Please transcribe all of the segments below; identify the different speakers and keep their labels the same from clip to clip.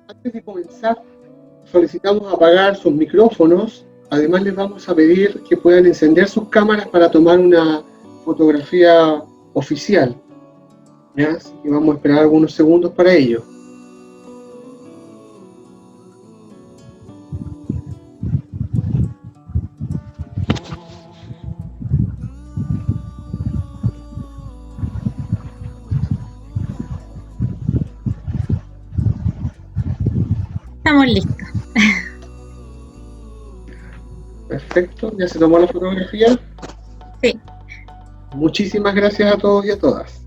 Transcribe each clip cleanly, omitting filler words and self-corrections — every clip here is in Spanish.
Speaker 1: Antes de comenzar, solicitamos apagar sus micrófonos. Además, les vamos a pedir que puedan encender sus cámaras para tomar una fotografía oficial. ¿Ya? Así que vamos a esperar algunos segundos para ello.
Speaker 2: Estamos listos.
Speaker 1: Perfecto, ¿ya se tomó la fotografía?
Speaker 2: Sí.
Speaker 1: Muchísimas gracias a todos y a todas.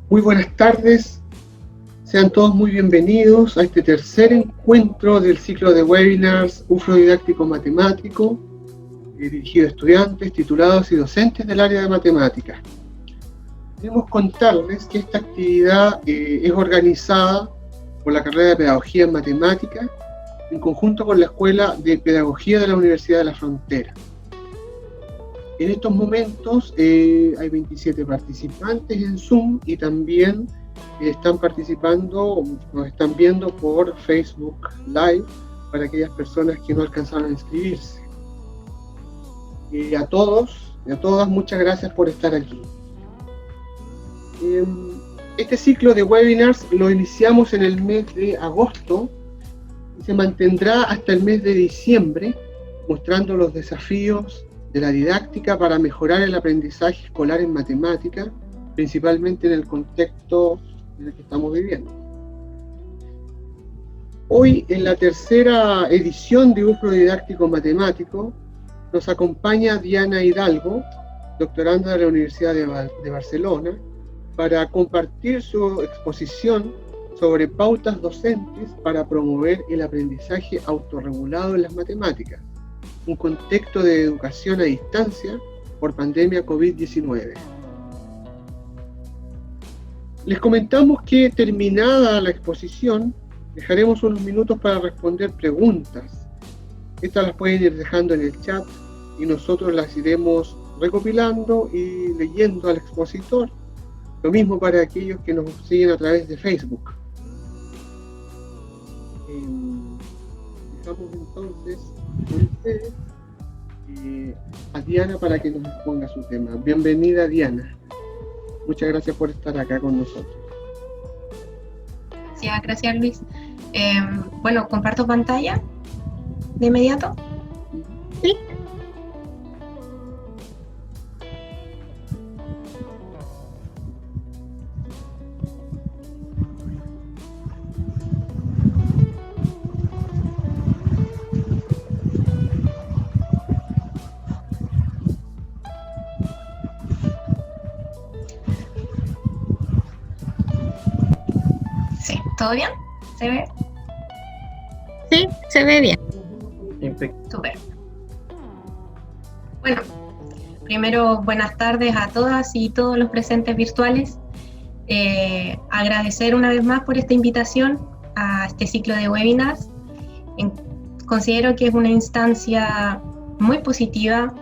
Speaker 1: Muy buenas tardes, sean todos muy bienvenidos a este tercer encuentro del ciclo de webinars UFRO Didáctico Matemático, dirigido a estudiantes, titulados y docentes del área de matemáticas. Queremos contarles que esta actividad es organizada por la carrera de Pedagogía en Matemáticas, en conjunto con la Escuela de Pedagogía de la Universidad de la Frontera. En estos momentos hay 27 participantes en Zoom y también están participando, nos están viendo por Facebook Live para aquellas personas que no alcanzaron a inscribirse. A todos y a todas, muchas gracias por estar aquí. Este ciclo de webinars lo iniciamos en el mes de agosto y se mantendrá hasta el mes de diciembre, mostrando los desafíos de la didáctica para mejorar el aprendizaje escolar en matemáticas, principalmente en el contexto en el que estamos viviendo. Hoy, en la tercera edición de UFRO Didáctico Matemático, nos acompaña Diana Hidalgo, doctoranda de la Universidad de Barcelona, para compartir su exposición sobre pautas docentes para promover el aprendizaje autorregulado en las matemáticas, un contexto de educación a distancia por pandemia COVID-19. Les comentamos que, terminada la exposición, dejaremos unos minutos para responder preguntas. Estas las pueden ir dejando en el chat y nosotros las iremos recopilando y leyendo al expositor. Lo mismo para aquellos que nos siguen a través de Facebook. Dejamos entonces con ustedes a Diana para que nos exponga su tema. Bienvenida, Diana. Muchas gracias por estar acá con nosotros.
Speaker 3: Gracias Luis. Bueno, comparto pantalla de inmediato.
Speaker 2: Sí.
Speaker 3: ¿Todo bien? ¿Se ve?
Speaker 2: Sí, se ve bien.
Speaker 1: Perfecto.
Speaker 3: Súper. Bueno, primero buenas tardes a todas y todos los presentes virtuales. Agradecer una vez más por esta invitación a este ciclo de webinars. Considero que es una instancia muy positiva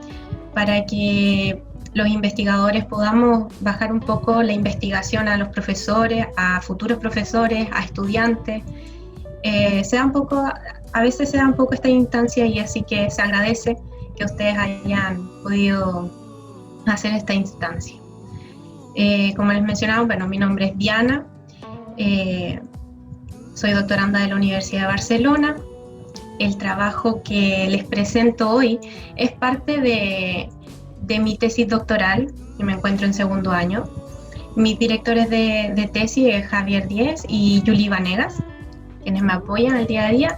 Speaker 3: para que los investigadores podamos bajar un poco la investigación a los profesores, a futuros profesores, a estudiantes. A veces se da un poco esta instancia y así que se agradece que ustedes hayan podido hacer esta instancia. Como les mencionaba, bueno, mi nombre es Diana, soy doctoranda de la Universidad de Barcelona. El trabajo que les presento hoy es parte de mi tesis doctoral, que me encuentro en segundo año. Mis directores de tesis es Javier Díez y Yuli Vanegas, quienes me apoyan al día a día.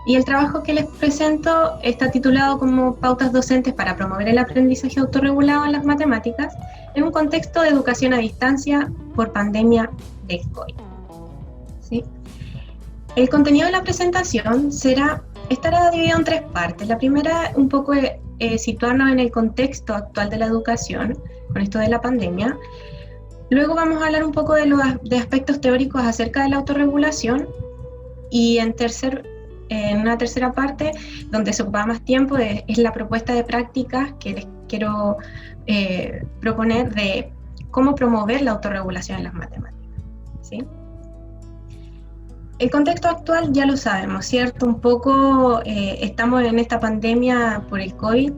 Speaker 3: Y el trabajo que les presento está titulado como Pautas docentes para promover el aprendizaje autorregulado en las matemáticas en un contexto de educación a distancia por pandemia de COVID. ¿Sí? El contenido de la presentación estará dividido en tres partes. La primera, un poco situarnos en el contexto actual de la educación, con esto de la pandemia. Luego vamos a hablar un poco de aspectos teóricos acerca de la autorregulación. Y en una tercera parte, donde se ocupa más tiempo, es la propuesta de prácticas que les quiero proponer de cómo promover la autorregulación en las matemáticas. ¿Sí? El contexto actual ya lo sabemos, ¿cierto? Un poco estamos en esta pandemia por el COVID,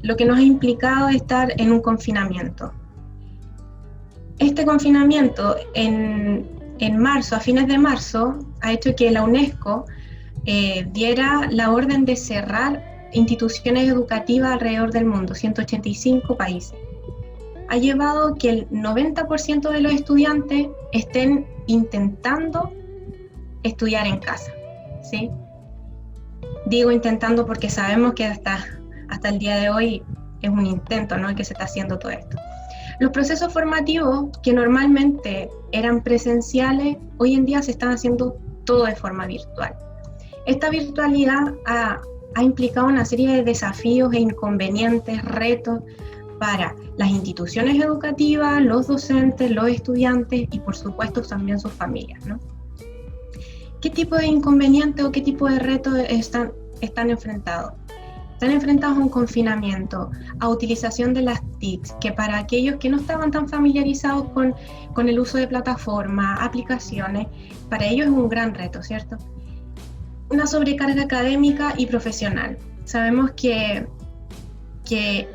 Speaker 3: lo que nos ha implicado estar en un confinamiento. Este confinamiento en marzo, a fines de marzo, ha hecho que la UNESCO diera la orden de cerrar instituciones educativas alrededor del mundo, 185 países. Ha llevado que el 90% de los estudiantes estén intentando estudiar en casa, ¿sí? Digo intentando porque sabemos que hasta el día de hoy es un intento, ¿no?, el que se está haciendo todo esto. Los procesos formativos que normalmente eran presenciales, hoy en día se están haciendo todo de forma virtual. Esta virtualidad ha implicado una serie de desafíos e inconvenientes, retos para las instituciones educativas, los docentes, los estudiantes y por supuesto también sus familias, ¿no? ¿Qué tipo de inconvenientes o qué tipo de retos están enfrentados? Están enfrentados a un confinamiento, a utilización de las TICs, que para aquellos que no estaban tan familiarizados con el uso de plataformas, aplicaciones, para ellos es un gran reto, ¿cierto? Una sobrecarga académica y profesional. Sabemos que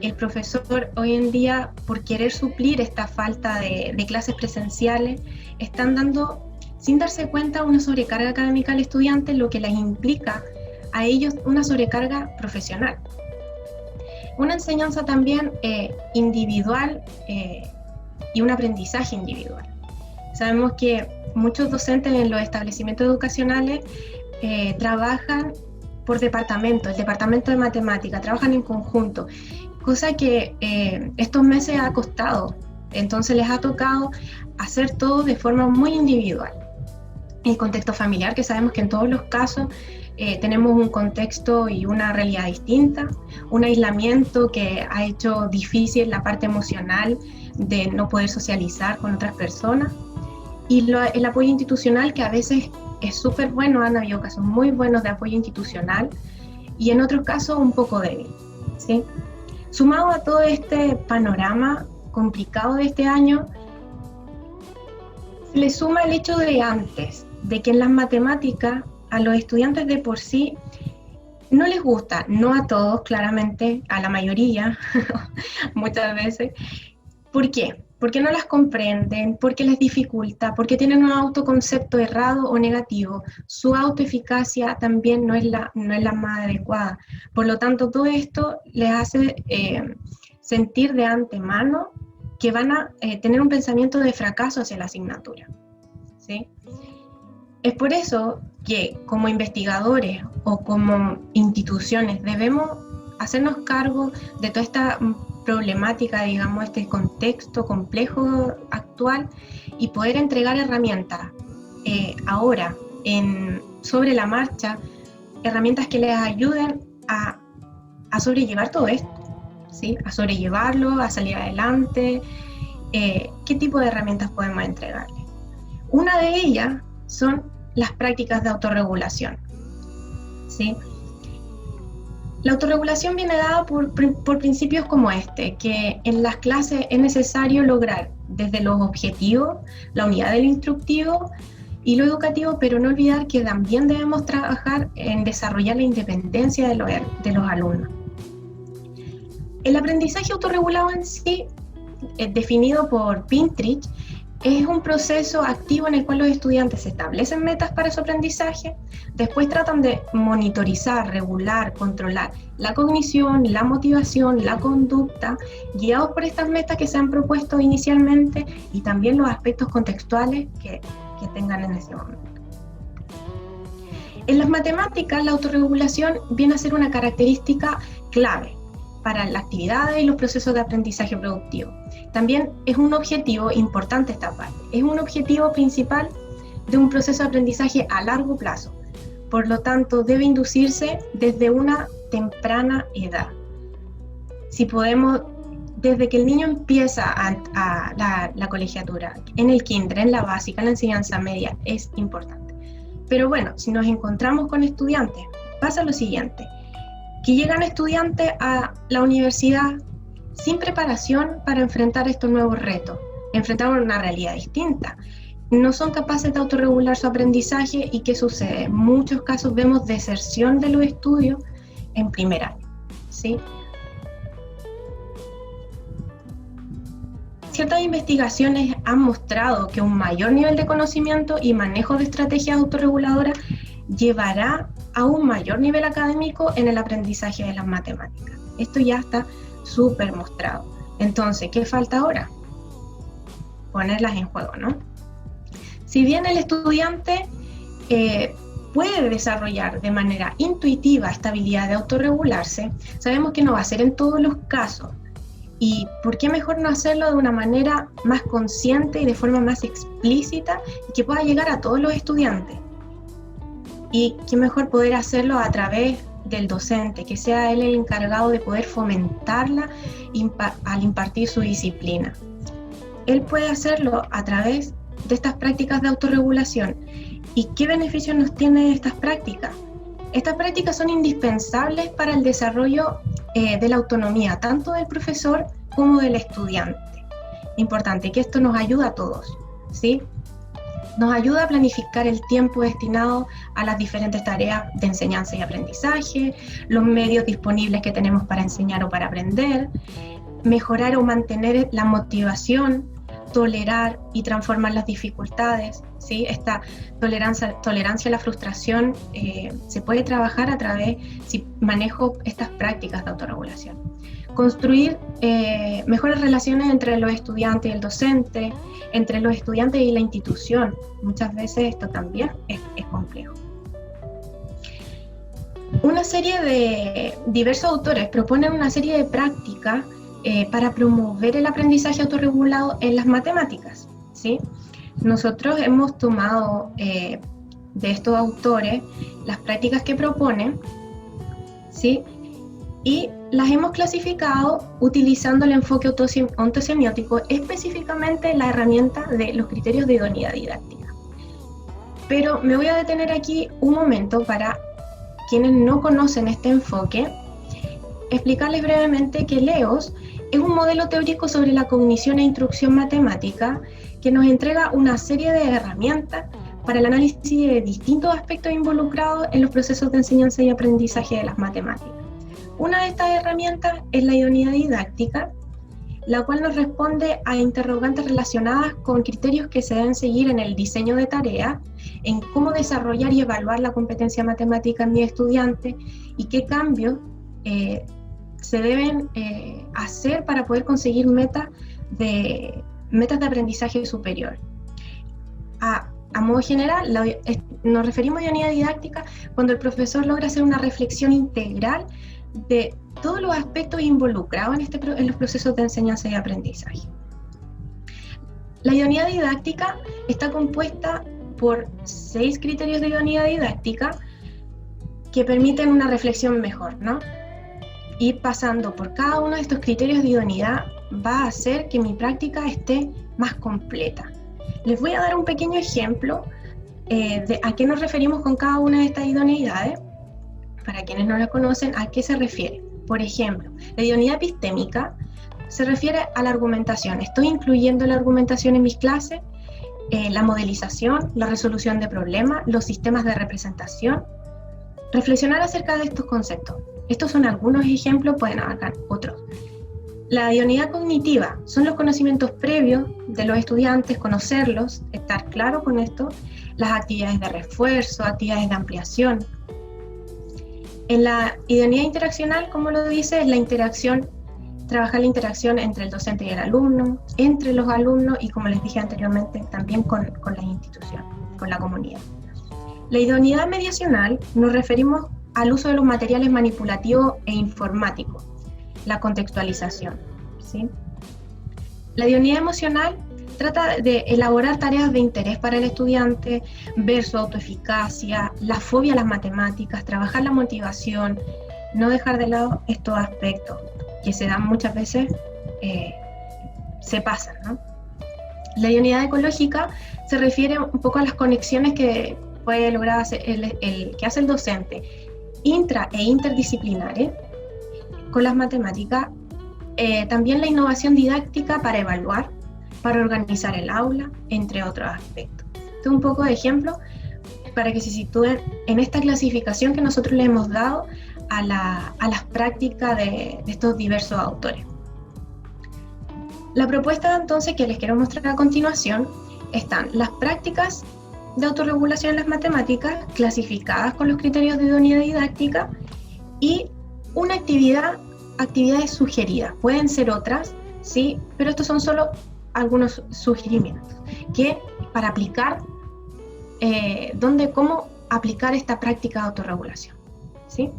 Speaker 3: el profesor hoy en día, por querer suplir esta falta de clases presenciales, están dando, sin darse cuenta, una sobrecarga académica al estudiante, lo que les implica a ellos una sobrecarga profesional. Una enseñanza también individual y un aprendizaje individual. Sabemos que muchos docentes en los establecimientos educacionales trabajan por departamento, el departamento de matemática, trabajan en conjunto, cosa que estos meses ha costado, entonces les ha tocado hacer todo de forma muy individual. El contexto familiar, que sabemos que en todos los casos tenemos un contexto y una realidad distinta, un aislamiento que ha hecho difícil la parte emocional de no poder socializar con otras personas, y el apoyo institucional, que a veces es súper bueno, han habido casos muy buenos de apoyo institucional y en otros casos un poco débil, ¿sí? Sumado a todo este panorama complicado de este año, se le suma el hecho de que en las matemáticas a los estudiantes de por sí no les gusta, no a todos, claramente, a la mayoría, muchas veces. ¿Por qué? Porque no las comprenden, porque les dificulta, porque tienen un autoconcepto errado o negativo. Su autoeficacia también no es la más adecuada. Por lo tanto, todo esto les hace sentir de antemano que van a tener un pensamiento de fracaso hacia la asignatura, ¿sí? Es por eso que como investigadores o como instituciones debemos hacernos cargo de toda esta problemática, digamos, este contexto complejo actual, y poder entregar herramientas ahora, sobre la marcha, herramientas que les ayuden a sobrellevar todo esto, ¿sí? A sobrellevarlo, a salir adelante. ¿Qué tipo de herramientas podemos entregarles? Una de ellas son las prácticas de autorregulación, ¿sí? La autorregulación viene dada por principios como este, que en las clases es necesario lograr desde los objetivos, la unidad del instructivo y lo educativo, pero no olvidar que también debemos trabajar en desarrollar la independencia de los alumnos. El aprendizaje autorregulado en sí, definido por Pinterich, es un proceso activo en el cual los estudiantes establecen metas para su aprendizaje, después tratan de monitorizar, regular, controlar la cognición, la motivación, la conducta, guiados por estas metas que se han propuesto inicialmente y también los aspectos contextuales que tengan en ese momento. En las matemáticas, la autorregulación viene a ser una característica clave para las actividades y los procesos de aprendizaje productivo. También es un objetivo importante esta parte, es un objetivo principal de un proceso de aprendizaje a largo plazo. Por lo tanto, debe inducirse desde una temprana edad. Si podemos, desde que el niño empieza a la colegiatura, en el kinder, en la básica, en la enseñanza media, es importante. Pero bueno, si nos encontramos con estudiantes, pasa lo siguiente, que llegan estudiantes a la universidad sin preparación para enfrentar estos nuevos retos, enfrentar una realidad distinta. no son capaces de autorregular su aprendizaje. ¿Y qué sucede? En muchos casos vemos deserción de los estudios en primer año, ¿sí? Ciertas investigaciones han mostrado que un mayor nivel de conocimiento y manejo de estrategias autorreguladoras llevará a un mayor nivel académico en el aprendizaje de las matemáticas. Esto ya está súper mostrado. Entonces, ¿qué falta ahora? Ponerlas en juego, ¿no? Si bien el estudiante puede desarrollar de manera intuitiva esta habilidad de autorregularse, sabemos que no va a ser en todos los casos. ¿Y por qué mejor no hacerlo de una manera más consciente y de forma más explícita y que pueda llegar a todos los estudiantes? Y qué mejor poder hacerlo a través del docente, que sea él el encargado de poder fomentarla al impartir su disciplina. Él puede hacerlo a través de estas prácticas de autorregulación. ¿Y qué beneficios nos tienen estas prácticas? Estas prácticas son indispensables para el desarrollo de la autonomía, tanto del profesor como del estudiante. Importante que esto nos ayuda a todos, ¿sí? Nos ayuda a planificar el tiempo destinado a las diferentes tareas de enseñanza y aprendizaje, los medios disponibles que tenemos para enseñar o para aprender, mejorar o mantener la motivación, tolerar y transformar las dificultades, ¿sí? Esta tolerancia a la frustración se puede trabajar a través, si manejo estas prácticas de autorregulación. Construir mejores relaciones entre los estudiantes y el docente, entre los estudiantes y la institución. Muchas veces esto también es complejo. Una serie de diversos autores proponen una serie de prácticas para promover el aprendizaje autorregulado en las matemáticas, ¿sí? Nosotros hemos tomado de estos autores las prácticas que proponen, ¿sí? Y las hemos clasificado utilizando el enfoque ontosemiótico, específicamente la herramienta de los criterios de idoneidad didáctica. Pero me voy a detener aquí un momento para quienes no conocen este enfoque, explicarles brevemente que LEOS es un modelo teórico sobre la cognición e instrucción matemática que nos entrega una serie de herramientas para el análisis de distintos aspectos involucrados en los procesos de enseñanza y aprendizaje de las matemáticas. Una de estas herramientas es la idoneidad didáctica, la cual nos responde a interrogantes relacionadas con criterios que se deben seguir en el diseño de tareas, en cómo desarrollar y evaluar la competencia matemática en mi estudiante y qué cambios se deben hacer para poder conseguir metas de aprendizaje superior. A modo general, nos referimos a idoneidad didáctica cuando el profesor logra hacer una reflexión integral de todos los aspectos involucrados en los procesos de enseñanza y aprendizaje. La idoneidad didáctica está compuesta por 6 criterios de idoneidad didáctica que permiten una reflexión mejor, ¿no? Y pasando por cada uno de estos criterios de idoneidad va a hacer que mi práctica esté más completa. Les voy a dar un pequeño ejemplo de a qué nos referimos con cada una de estas idoneidades. Para quienes no la conocen, ¿a qué se refiere? Por ejemplo, la idoneidad epistémica se refiere a la argumentación. Estoy incluyendo la argumentación en mis clases, la modelización, la resolución de problemas, los sistemas de representación. Reflexionar acerca de estos conceptos. Estos son algunos ejemplos, pueden abarcar otros. La idoneidad cognitiva son los conocimientos previos de los estudiantes, conocerlos, estar claro con esto, las actividades de refuerzo, actividades de ampliación. En la idoneidad interaccional, como lo dice, es la interacción, trabajar la interacción entre el docente y el alumno, entre los alumnos y, como les dije anteriormente, también con la institución, con la comunidad. La idoneidad mediacional nos referimos al uso de los materiales manipulativos e informáticos, la contextualización, ¿sí? La idoneidad emocional trata de elaborar tareas de interés para el estudiante, ver su autoeficacia, la fobia a las matemáticas, trabajar la motivación, no dejar de lado estos aspectos que se dan muchas veces, se pasan, ¿no? La idoneidad ecológica se refiere un poco a las conexiones que puede lograr hacer que hace el docente intra e interdisciplinares con las matemáticas, también la innovación didáctica para evaluar, para organizar el aula, entre otros aspectos. Esto es un poco de ejemplo para que se sitúen en esta clasificación que nosotros le hemos dado a las prácticas de estos diversos autores. La propuesta entonces que les quiero mostrar a continuación están las prácticas de autorregulación en las matemáticas clasificadas con los criterios de idoneidad didáctica y una actividades sugeridas. Pueden ser otras, sí, pero estos son solo algunos sugerimientos que para aplicar, cómo aplicar esta práctica de autorregulación, ¿sí?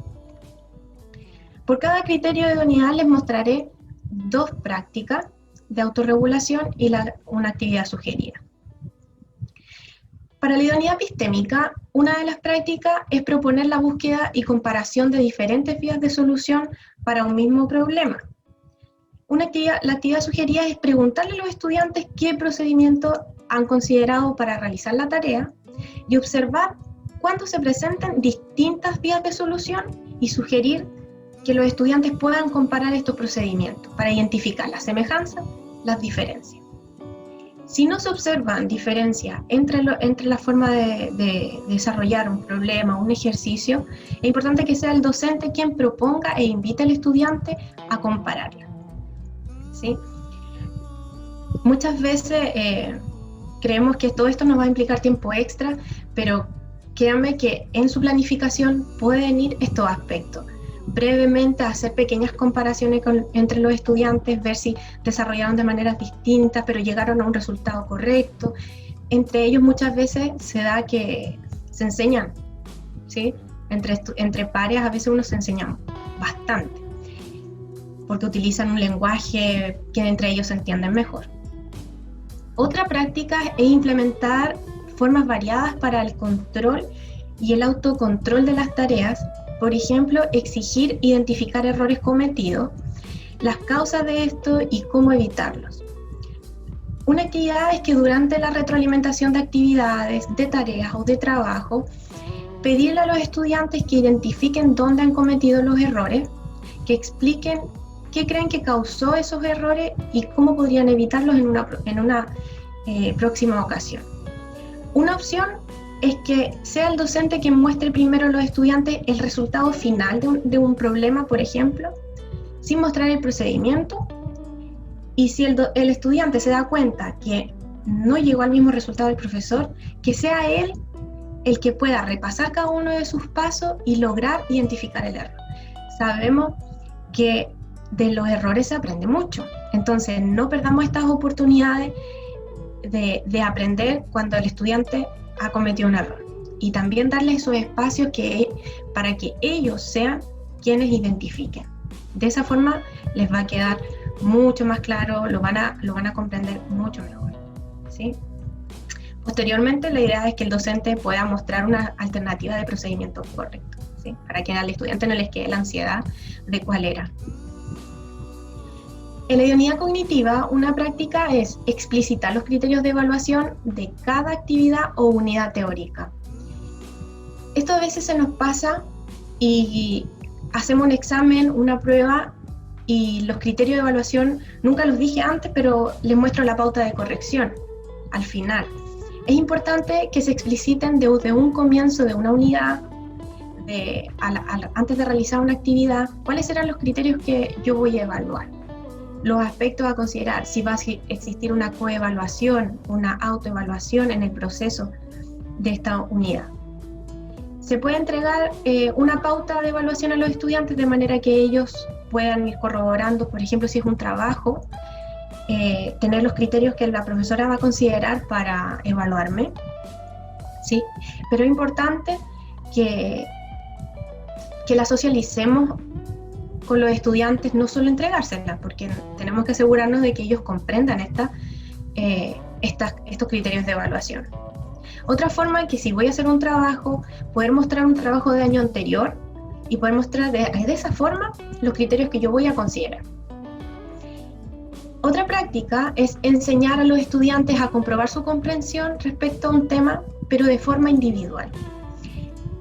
Speaker 3: Por cada criterio de idoneidad les mostraré 2 prácticas de autorregulación y una actividad sugerida. Para la idoneidad epistémica, una de las prácticas es proponer la búsqueda y comparación de diferentes vías de solución para un mismo problema. La actividad sugerida es preguntarle a los estudiantes qué procedimiento han considerado para realizar la tarea y observar cuándo se presentan distintas vías de solución y sugerir que los estudiantes puedan comparar estos procedimientos para identificar las semejanzas, las diferencias. Si no se observan diferencias entre la forma de desarrollar un problema o un ejercicio, es importante que sea el docente quien proponga e invite al estudiante a compararla, ¿sí? Muchas veces creemos que todo esto nos va a implicar tiempo extra, pero créanme que en su planificación pueden ir estos aspectos. Brevemente hacer pequeñas comparaciones entre los estudiantes, ver si desarrollaron de maneras distintas, pero llegaron a un resultado correcto. Entre ellos muchas veces se da que se enseñan, ¿sí? Entre pares a veces uno se enseña bastante, porque utilizan un lenguaje que entre ellos se entienden mejor. Otra práctica es implementar formas variadas para el control y el autocontrol de las tareas. Por ejemplo, exigir identificar errores cometidos, las causas de esto y cómo evitarlos. Una actividad es que durante la retroalimentación de actividades, de tareas o de trabajo, pedirle a los estudiantes que identifiquen dónde han cometido los errores, que expliquen qué creen que causó esos errores y cómo podrían evitarlos en una próxima ocasión. Una opción es que sea el docente quien muestre primero a los estudiantes el resultado final de un problema, por ejemplo, sin mostrar el procedimiento, y si el estudiante se da cuenta que no llegó al mismo resultado del profesor, que sea él el que pueda repasar cada uno de sus pasos y lograr identificar el error. Sabemos que de los errores se aprende mucho, entonces no perdamos estas oportunidades de aprender cuando el estudiante ha cometido un error, y también darles esos espacios para que ellos sean quienes identifiquen. De esa forma les va a quedar mucho más claro, lo van a comprender mucho mejor, ¿sí? Posteriormente, la idea es que el docente pueda mostrar una alternativa de procedimiento correcto, ¿sí? Para que al estudiante no les quede la ansiedad de cuál era. En la idoneidad cognitiva, una práctica es explicitar los criterios de evaluación de cada actividad o unidad teórica. Esto a veces se nos pasa y hacemos un examen, una prueba, y los criterios de evaluación nunca los dije antes, pero les muestro la pauta de corrección al final. Es importante que se expliciten desde un comienzo de una unidad, antes de realizar una actividad, cuáles serán los criterios que yo voy a evaluar. Los aspectos a considerar, si va a existir una coevaluación, una autoevaluación en el proceso de esta unidad. Se puede entregar una pauta de evaluación a los estudiantes de manera que ellos puedan ir corroborando, por ejemplo, si es un trabajo, tener los criterios que la profesora va a considerar para evaluarme, ¿sí? Pero es importante que la socialicemos con los estudiantes, no solo entregárselas, porque tenemos que asegurarnos de que ellos comprendan estos criterios de evaluación. Otra forma es que si voy a hacer un trabajo, poder mostrar un trabajo de año anterior y poder mostrar de esa forma los criterios que yo voy a considerar. Otra práctica es enseñar a los estudiantes a comprobar su comprensión respecto a un tema, pero de forma individual.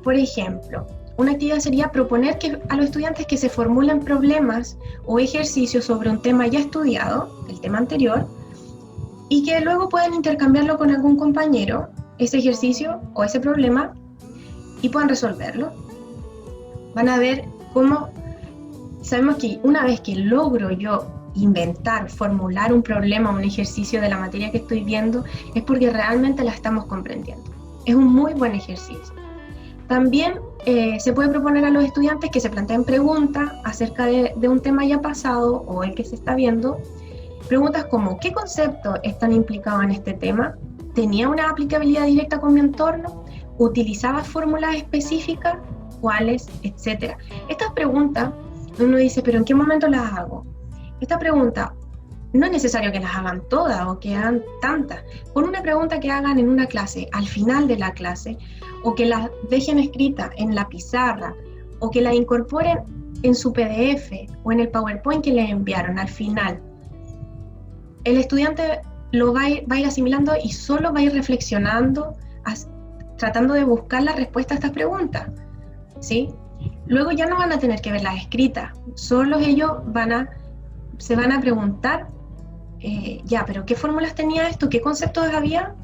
Speaker 3: Por ejemplo, una actividad sería proponer a los estudiantes que se formulen problemas o ejercicios sobre un tema ya estudiado, el tema anterior, y que luego puedan intercambiarlo con algún compañero ese ejercicio o ese problema y puedan resolverlo. Van a ver cómo, sabemos que una vez que logro yo inventar, formular un problema, un ejercicio de la materia que estoy viendo, es porque realmente la estamos comprendiendo. Es un muy buen ejercicio. También se puede proponer a los estudiantes que se planteen preguntas acerca de un tema ya pasado o el que se está viendo. Preguntas como, ¿qué conceptos están implicados en este tema? ¿Tenía una aplicabilidad directa con mi entorno? ¿Utilizaba fórmulas específicas? ¿Cuáles? Etcétera. Estas preguntas, uno dice, ¿pero en qué momento las hago? Esta pregunta, no es necesario que las hagan todas o que hagan tantas. Con una pregunta que hagan en una clase, al final de la clase, o que las dejen escrita en la pizarra, o que la incorporen en su PDF o en el PowerPoint que les enviaron al final, el estudiante lo va a ir asimilando y solo va a ir reflexionando, tratando de buscar la respuesta a estas preguntas, ¿sí? Luego ya no van a tener que verlas escritas, solo ellos se van a preguntar, ya, pero ¿qué fórmulas tenía esto? ¿Qué conceptos había?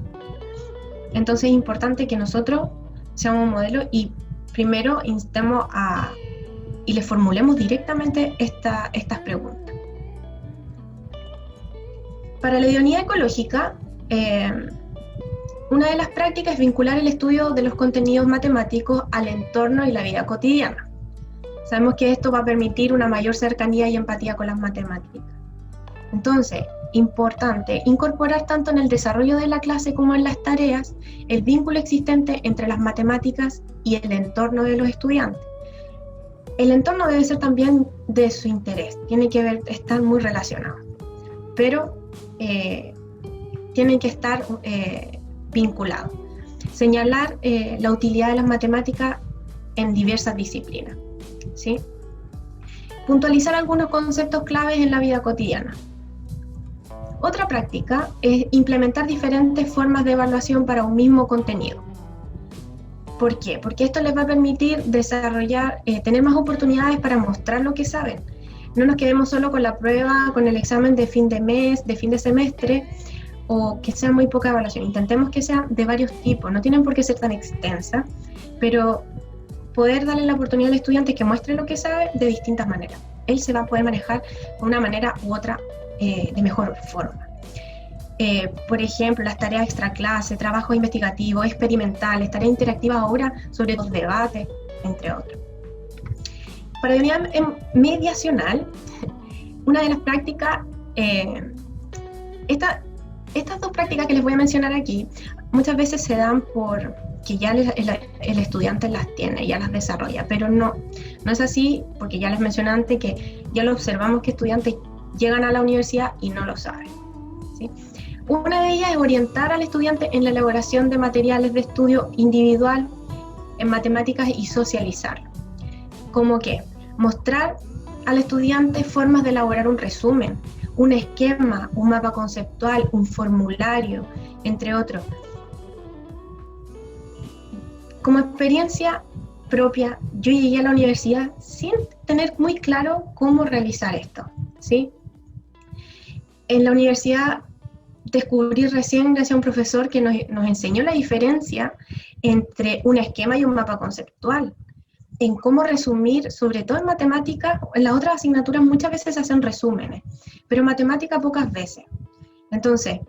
Speaker 3: Entonces es importante que nosotros seamos un modelo y primero instemos y le formulemos directamente estas preguntas. Para la idoneidad ecológica, una de las prácticas es vincular el estudio de los contenidos matemáticos al entorno y la vida cotidiana. Sabemos que esto va a permitir una mayor cercanía y empatía con las matemáticas. Entonces, importante incorporar tanto en el desarrollo de la clase como en las tareas el vínculo existente entre las matemáticas y el entorno de los estudiantes. El entorno debe ser también de su interés, tiene que estar muy relacionado, pero tienen que estar vinculados. Señalar la utilidad de las matemáticas en diversas disciplinas, ¿sí? Puntualizar algunos conceptos claves en la vida cotidiana. Otra práctica es implementar diferentes formas de evaluación para un mismo contenido. ¿Por qué? Porque esto les va a permitir desarrollar, tener más oportunidades para mostrar lo que saben. No nos quedemos solo con la prueba, con el examen de fin de mes, de fin de semestre, o que sea muy poca evaluación. Intentemos que sea de varios tipos, no tienen por qué ser tan extensa, pero poder darle la oportunidad al estudiante que muestre lo que sabe de distintas maneras. Él se va a poder manejar de una manera u otra de mejor forma. Por ejemplo, las tareas extraclase, trabajo investigativo, experimentales, tareas interactivas ahora sobre los debates, entre otros. Para la unidad mediacional, una de las prácticas, estas dos prácticas que les voy a mencionar aquí, muchas veces se dan por que ya el estudiante las tiene, ya las desarrolla, pero no es así, porque ya les mencioné antes que ya lo observamos que estudiantes llegan a la universidad y no lo saben, ¿sí? Una de ellas es orientar al estudiante en la elaboración de materiales de estudio individual en matemáticas y socializarlo. Como que mostrar al estudiante formas de elaborar un resumen, un esquema, un mapa conceptual, un formulario, entre otros. Como experiencia propia, yo llegué a la universidad sin tener muy claro cómo realizar esto, ¿sí? En la universidad descubrí recién, gracias a un profesor que nos enseñó la diferencia entre un esquema y un mapa conceptual, en cómo resumir, sobre todo en matemáticas. En las otras asignaturas muchas veces se hacen resúmenes, pero en matemática pocas veces. Entonces,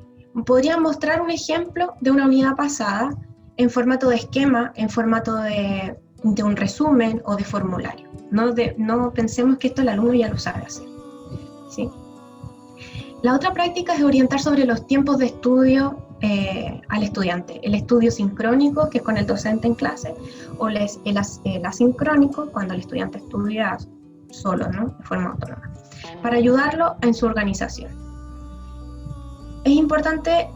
Speaker 3: podría mostrar un ejemplo de una unidad pasada en formato de esquema, en formato de un resumen o de formulario. No pensemos que esto el alumno ya lo sabe hacer, ¿sí? La otra práctica es orientar sobre los tiempos de estudio al estudiante. El estudio sincrónico, que es con el docente en clase, o el asincrónico, cuando el estudiante estudia solo, ¿no? De forma autónoma, para ayudarlo en su organización. Es importante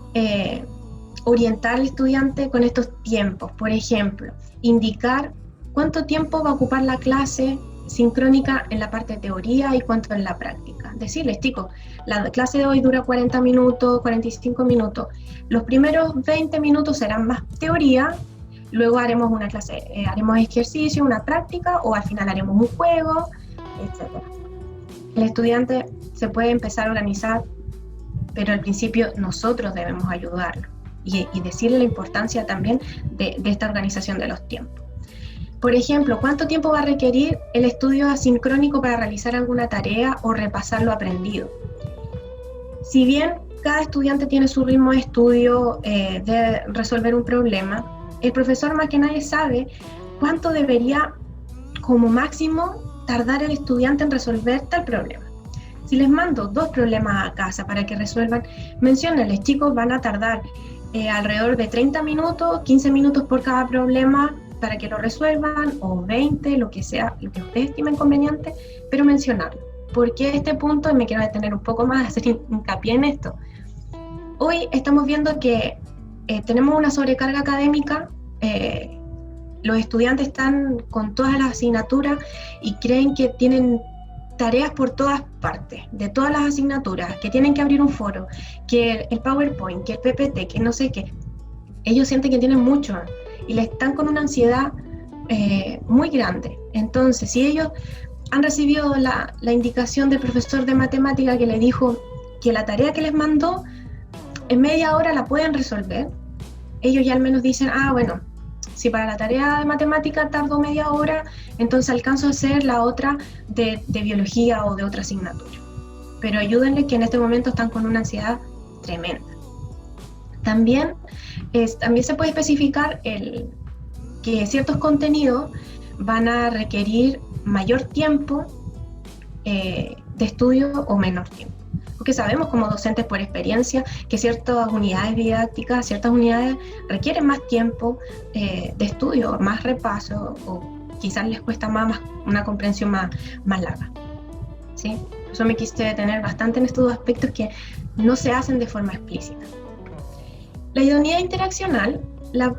Speaker 3: orientar al estudiante con estos tiempos. Por ejemplo, indicar cuánto tiempo va a ocupar la clase sincrónica en la parte de teoría y cuánto en la práctica. Decirles, chicos, la clase de hoy dura 40 minutos, 45 minutos. Los primeros 20 minutos serán más teoría, luego haremos una clase, haremos ejercicio, una práctica, o al final haremos un juego, etc. El estudiante se puede empezar a organizar, pero al principio nosotros debemos ayudarlo, y decirle la importancia también de esta organización de los tiempos. Por ejemplo, ¿cuánto tiempo va a requerir el estudio asincrónico para realizar alguna tarea o repasar lo aprendido? Si bien cada estudiante tiene su ritmo de estudio de resolver un problema, el profesor más que nadie sabe cuánto debería, como máximo, tardar el estudiante en resolver tal problema. Si les mando 2 problemas a casa para que resuelvan, menciónenles, chicos, van a tardar alrededor de 30 minutos, 15 minutos por cada problema para que lo resuelvan, o 20, lo que sea, lo que ustedes estimen conveniente, pero mencionarlo. Porque este punto, y me quiero detener un poco más, hacer hincapié en esto. Hoy estamos viendo que tenemos una sobrecarga académica, los estudiantes están con todas las asignaturas y creen que tienen tareas por todas partes, de todas las asignaturas, que tienen que abrir un foro, que el PowerPoint, que el PPT, que no sé qué. Ellos sienten que tienen mucho y le están con una ansiedad muy grande. Entonces, si ellos han recibido la indicación del profesor de matemática que le dijo que la tarea que les mandó en media hora la pueden resolver, ellos ya al menos dicen, bueno, si para la tarea de matemática tardo media hora, entonces alcanzo a hacer la otra de biología o de otra asignatura. Pero ayúdenle, que en este momento están con una ansiedad tremenda. También se puede especificar que ciertos contenidos van a requerir mayor tiempo de estudio o menor tiempo. Porque sabemos como docentes por experiencia que ciertas unidades didácticas, ciertas unidades requieren más tiempo de estudio, más repaso, o quizás les cuesta más una comprensión más larga. ¿Sí? Por eso me quise detener bastante en estos 2 aspectos que no se hacen de forma explícita. La idoneidad interaccional,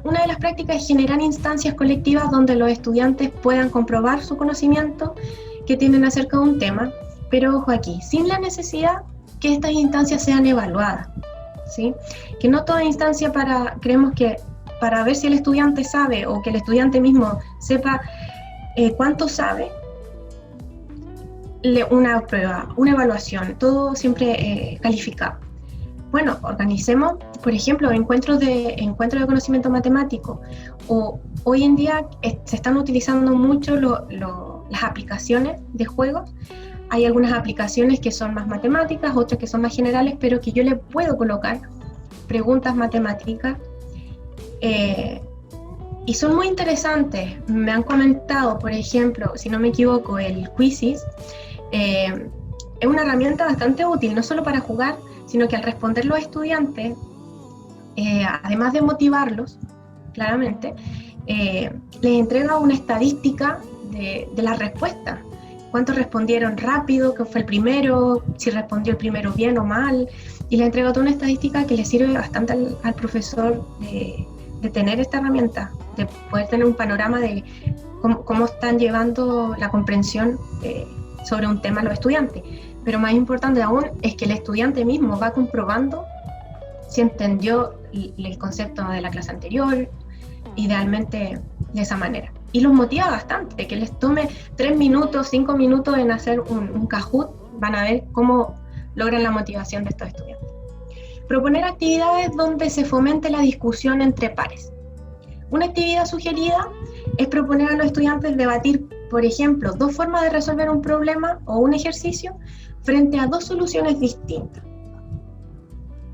Speaker 3: una de las prácticas es generar instancias colectivas donde los estudiantes puedan comprobar su conocimiento que tienen acerca de un tema, pero ojo aquí, sin la necesidad que estas instancias sean evaluadas, ¿sí? Que no toda instancia creemos que para ver si el estudiante sabe o que el estudiante mismo sepa cuánto sabe, una prueba, una evaluación, todo siempre calificado. Bueno, organicemos, por ejemplo, encuentros de conocimiento matemático, o hoy en día se están utilizando mucho las aplicaciones de juegos. Hay algunas aplicaciones que son más matemáticas, otras que son más generales, pero que yo le puedo colocar preguntas matemáticas y son muy interesantes. Me han comentado, por ejemplo, si no me equivoco, el Quizzes es una herramienta bastante útil, no solo para jugar, sino que al responder los estudiantes, además de motivarlos, claramente, les entrega una estadística de la respuesta. Cuántos respondieron rápido, qué fue el primero, si respondió el primero bien o mal, y le entrega toda una estadística que le sirve bastante al profesor de tener esta herramienta, de poder tener un panorama de cómo están llevando la comprensión sobre un tema los estudiantes. Pero más importante aún es que el estudiante mismo va comprobando si entendió el concepto de la clase anterior, idealmente de esa manera. Y los motiva bastante, que les tome 3 minutos, 5 minutos en hacer un Kahoot, van a ver cómo logran la motivación de estos estudiantes. Proponer actividades donde se fomente la discusión entre pares. Una actividad sugerida es proponer a los estudiantes debatir, por ejemplo, 2 formas de resolver un problema o un ejercicio frente a 2 soluciones distintas.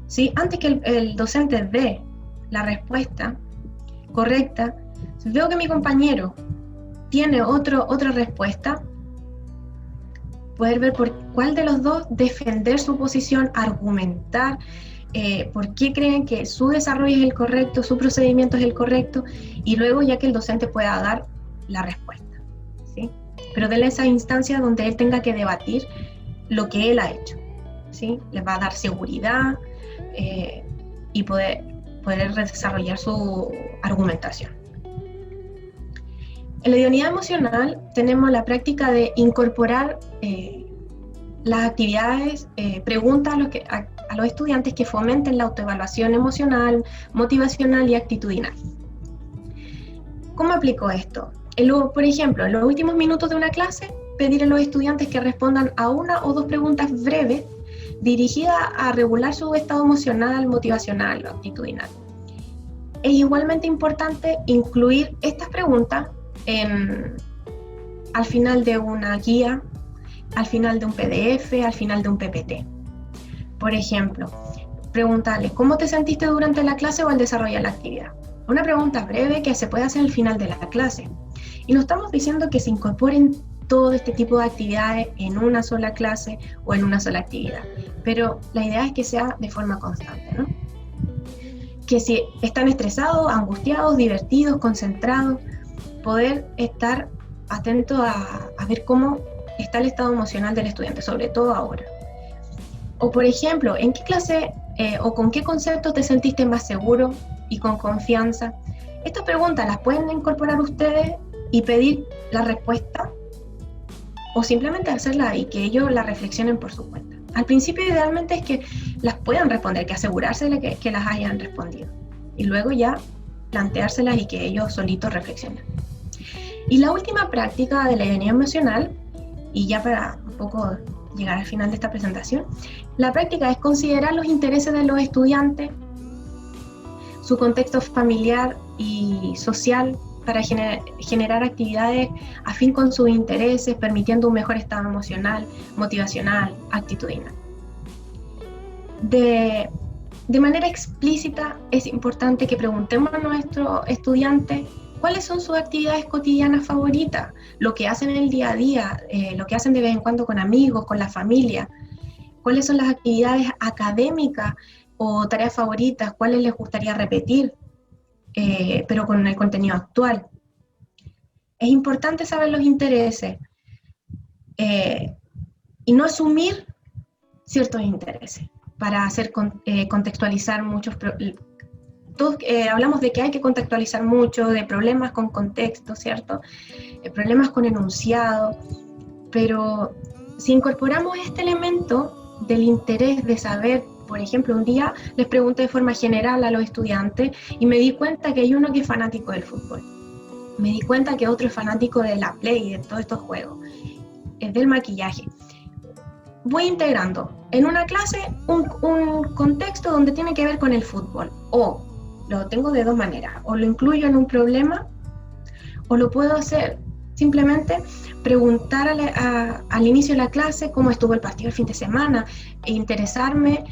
Speaker 3: ¿Sí? Antes que el docente dé la respuesta correcta, si veo que mi compañero tiene otra respuesta, poder ver por cuál de los 2 defender su posición, argumentar por qué creen que su desarrollo es el correcto, su procedimiento es el correcto, y luego ya que el docente pueda dar la respuesta, ¿sí? Pero déle esa instancia donde él tenga que debatir lo que él ha hecho, ¿sí? Les va a dar seguridad y poder desarrollar su argumentación. En la idoneidad emocional tenemos la práctica de incorporar las actividades, preguntas a los estudiantes que fomenten la autoevaluación emocional, motivacional y actitudinal. ¿Cómo aplico esto? Por ejemplo, en los últimos minutos de una clase, pedir a los estudiantes que respondan a 1 o 2 preguntas breves dirigidas a regular su estado emocional, motivacional o actitudinal. es igualmente importante incluir estas preguntas al final de una guía, al final de un PDF, al final de un PPT. Por ejemplo, preguntarle, ¿cómo te sentiste durante la clase o al desarrollar la actividad? Una pregunta breve que se puede hacer al final de la clase. Y no estamos diciendo que se incorporen todo este tipo de actividades en una sola clase o en una sola actividad, pero la idea es que sea de forma constante, ¿no? Que si están estresados, angustiados, divertidos, concentrados, poder estar atento a ver cómo está el estado emocional del estudiante, sobre todo ahora. O por ejemplo, ¿en qué clase o con qué conceptos te sentiste más seguro y con confianza? Estas preguntas las pueden incorporar ustedes y pedir la respuesta, o simplemente hacerla y que ellos la reflexionen por su cuenta. Al principio idealmente es que las puedan responder, que asegurarse de que las hayan respondido. Y luego ya planteárselas y que ellos solitos reflexionen. Y la última práctica de la idoneidad emocional, y ya para un poco llegar al final de esta presentación, la práctica es considerar los intereses de los estudiantes, su contexto familiar y social, para generar actividades afín con sus intereses, permitiendo un mejor estado emocional, motivacional, actitudinal. De manera explícita es importante que preguntemos a nuestros estudiantes cuáles son sus actividades cotidianas favoritas, lo que hacen en el día a día, lo que hacen de vez en cuando con amigos, con la familia, cuáles son las actividades académicas o tareas favoritas, cuáles les gustaría repetir, pero con el contenido actual. Es importante saber los intereses y no asumir ciertos intereses para hacer contextualizar muchos todos hablamos de que hay que contextualizar mucho, de problemas con contexto, ¿cierto? Problemas con enunciado, pero si incorporamos este elemento del interés de saber. Por ejemplo, un día les pregunté de forma general a los estudiantes y me di cuenta que hay uno que es fanático del fútbol. Me di cuenta que otro es fanático de la Play y de todos estos juegos, del maquillaje. Voy integrando en una clase un contexto donde tiene que ver con el fútbol. O lo tengo de dos maneras. O lo incluyo en un problema o lo puedo hacer simplemente preguntar al inicio de la clase cómo estuvo el partido el fin de semana e interesarme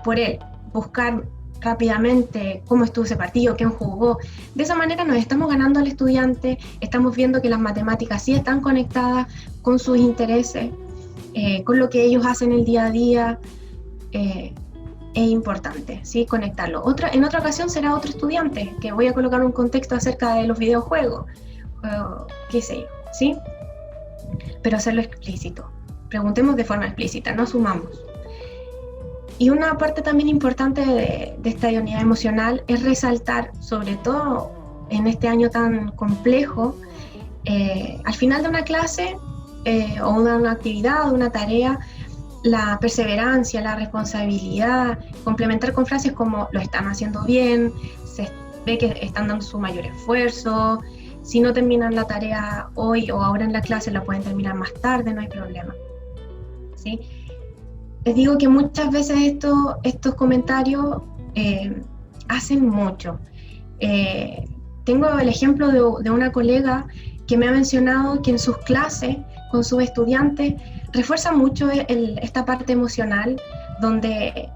Speaker 3: por él, buscar rápidamente cómo estuvo ese partido, quién jugó. De esa manera nos estamos ganando al estudiante, estamos viendo que las matemáticas sí están conectadas con sus intereses, con lo que ellos hacen el día a día. Es importante, ¿sí? Conectarlo. En otra ocasión será otro estudiante, que voy a colocar un contexto acerca de los videojuegos, qué sé yo, ¿sí? Pero hacerlo explícito. Preguntemos de forma explícita, no asumamos. Y una parte también importante de esta idoneidad emocional es resaltar, sobre todo en este año tan complejo, al final de una clase o una actividad o una tarea, la perseverancia, la responsabilidad, complementar con frases como lo están haciendo bien, se ve que están dando su mayor esfuerzo. Si no terminan la tarea hoy o ahora en la clase, la pueden terminar más tarde, no hay problema, ¿sí? Les digo que muchas veces estos comentarios hacen mucho. Tengo el ejemplo de una colega que me ha mencionado que en sus clases con sus estudiantes refuerza mucho esta parte emocional, donde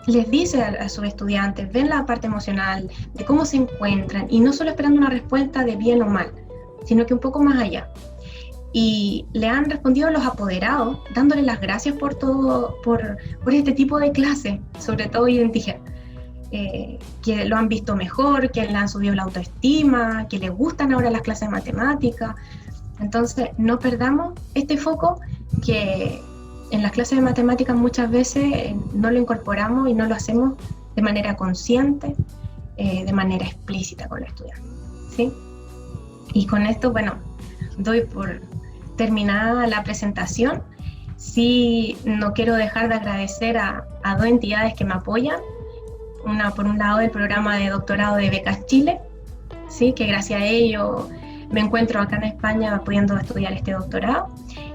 Speaker 3: les dice a sus estudiantes, ven la parte emocional, de cómo se encuentran, y no solo esperando una respuesta de bien o mal, sino que un poco más allá. Y le han respondido los apoderados, dándole las gracias por este tipo de clase, sobre todo Identigen, que lo han visto mejor, que le han subido la autoestima, que les gustan ahora las clases de matemáticas. Entonces, no perdamos este foco que en las clases de matemáticas muchas veces no lo incorporamos y no lo hacemos de manera consciente, de manera explícita con los estudiantes, ¿sí? Y con esto, bueno, doy por terminada la presentación. Sí, no quiero dejar de agradecer a dos entidades que me apoyan. Una, por un lado, el programa de doctorado de Becas Chile, ¿sí? Que gracias a ello me encuentro acá en España pudiendo estudiar este doctorado,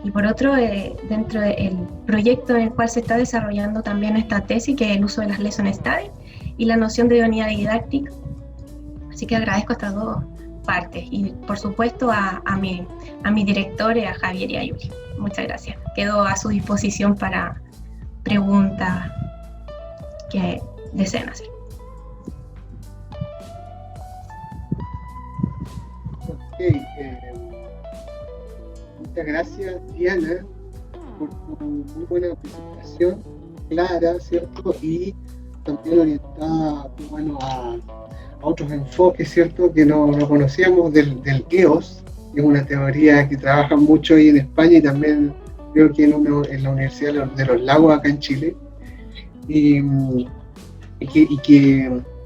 Speaker 3: y por otro, dentro del proyecto en el cual se está desarrollando también esta tesis, que es el uso de las Lesson Studies, y la noción de idoneidad didáctica. Así que agradezco estas dos partes y por supuesto a mis directores, a Javier y a Yuli. Muchas gracias. Quedo a su disposición para preguntas que deseen hacer.
Speaker 1: Ok, muchas gracias, Diana, por tu muy buena presentación, clara, ¿cierto? Y también orientada, bueno, a otros enfoques, ¿cierto? Que no conocíamos del EOS, que es una teoría que trabaja mucho ahí en España y también creo que en la Universidad de los Lagos acá en Chile, y